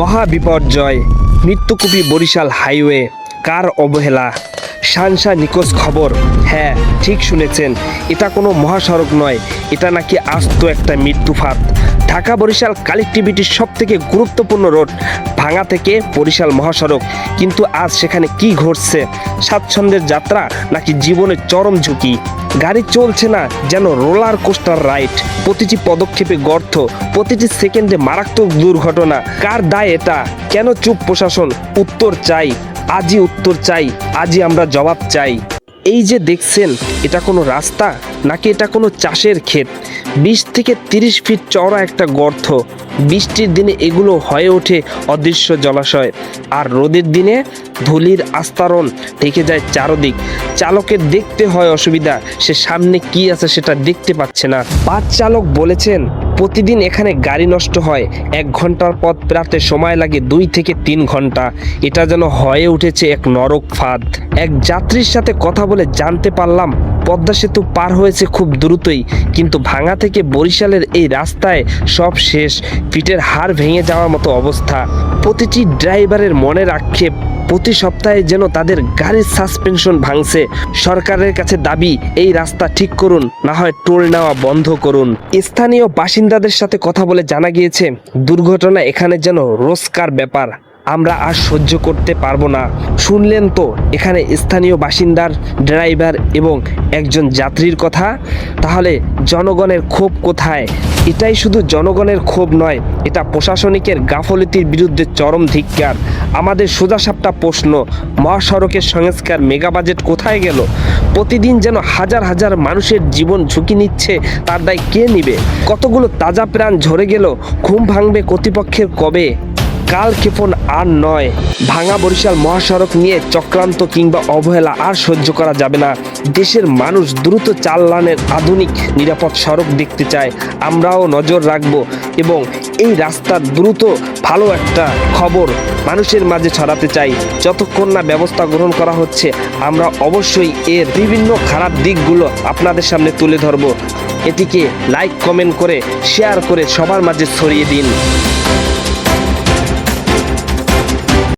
মহা বিপর্যয়, মৃত্যুকুপি বরিশাল হাইওয়ে, কার অবহেলা, শানশা নিখোঁজ খবর। হ্যাঁ, ঠিক শুনেছেন, এটা কোনো মহাসড়ক নয়, এটা নাকি আস্ত একটা মৃত্যুফাত। ঢাকা বরিশাল কানেক্টিভিটির সব থেকে গুরুত্বপূর্ণ রোড, ভাঙা থেকে বরিশাল মহাসড়ক। কিন্তু আজ সেখানে কি ঘটছে? স্বাচ্ছন্দ্যের যাত্রা নাকি জীবনের চরম ঝুঁকি? গাড়ি চলছে না, যেন রোলার কোস্টার রাইড। প্রতিটি পদক্ষেপে গর্ত, প্রতিটি সেকেন্ডে মারাত্মক দুর্ঘটনা। কার দায় এটা? কেন চুপ প্রশাসন? উত্তর চাই, আজই উত্তর চাই, আজই আমরা জবাব চাই। এই যে দেখছেন, এটা কোনো রাস্তা নাকি এটা কোনো চাষের ক্ষেত? 20 থেকে 30 ফিট চওড়া একটা গর্ত। বৃষ্টির দিনে এগুলো হয়ে ওঠে অদৃশ্য জলাশয়, আর রোদের দিনে ধুলির আস্তরণ ঢেকে যায় চারদিক। চালকের দেখতে হয় অসুবিধা, সে সামনে কি আছে সেটা দেখতে পাচ্ছে না। বাস চালক বলেছেন, প্রতিদিন এখানে গাড়ি নষ্ট হয়। 1 ঘন্টার পথ পেরাতে সময় লাগে 2 থেকে 3 ঘন্টা। এটা যেন হয়ে উঠেছে এক নরক ফাঁদ। এক যাত্রীর সাথে কথা বলে জানতে পারলাম, পদ্মা সেতু পার হয়েছে খুব দ্রুতই, কিন্তু ভাঙা থেকে বরিশালের এই রাস্তায় সব শেষ। পিঠের হাড় ভেঙে যাওয়ার মতো অবস্থা। প্রতিটি ড্রাইভারের মনের আক্ষেপ, প্রতি সপ্তাহে যেন তাদের গাড়ির সাসপেনশন ভাঙছে। সরকারের কাছে দাবি, এই রাস্তা ঠিক করুন, না হয় টোল নেওয়া বন্ধ করুন। স্থানীয় বাসিন্দাদের সাথে কথা বলে জানা গিয়েছে, দুর্ঘটনা এখানে যেন রোজকার ব্যাপার। আমরা আর সহ্য করতে পারবো না। শুনলেন তো এখানে স্থানীয় বাসিন্দার, ড্রাইভার এবং একজন যাত্রীর কথা। তাহলে জনগণের ক্ষোভ কোথায়? এটাই শুধু জনগণের ক্ষোভ নয়, এটা প্রশাসনিকের গাফলতির বিরুদ্ধে চরম ধিক্কার। আমাদের সোজাসাপটা প্রশ্ন, মহাসড়কের সংস্কার মেগা বাজেট কোথায় গেল? প্রতিদিন যেন হাজার হাজার মানুষের জীবন ঝুঁকি নিচ্ছে, তার দায় কে নিবে? কতগুলো তাজা প্রাণ ঝরে গেল। ঘুম ভাঙবে কর্তৃপক্ষের কবে? কাল ক্ষেপণ আর নয়। ভাঙা বরিশাল মহাসড়ক নিয়ে চক্রান্ত কিংবা অবহেলা আর সহ্য করা যাবে না। দেশের মানুষ দ্রুত 4 লানের আধুনিক নিরাপদ সড়ক দেখতে চায়। আমরাও নজর রাখব এবং এই রাস্তার দ্রুত ভালো একটা খবর মানুষের মাঝে ছড়াতে চাই। যতক্ষণ না ব্যবস্থা গ্রহণ করা হচ্ছে, আমরা অবশ্যই এর বিভিন্ন খারাপ দিকগুলো আপনাদের সামনে তুলে ধরব। এটিকে লাইক, কমেন্ট করে, শেয়ার করে সবার মাঝে ছড়িয়ে দিন।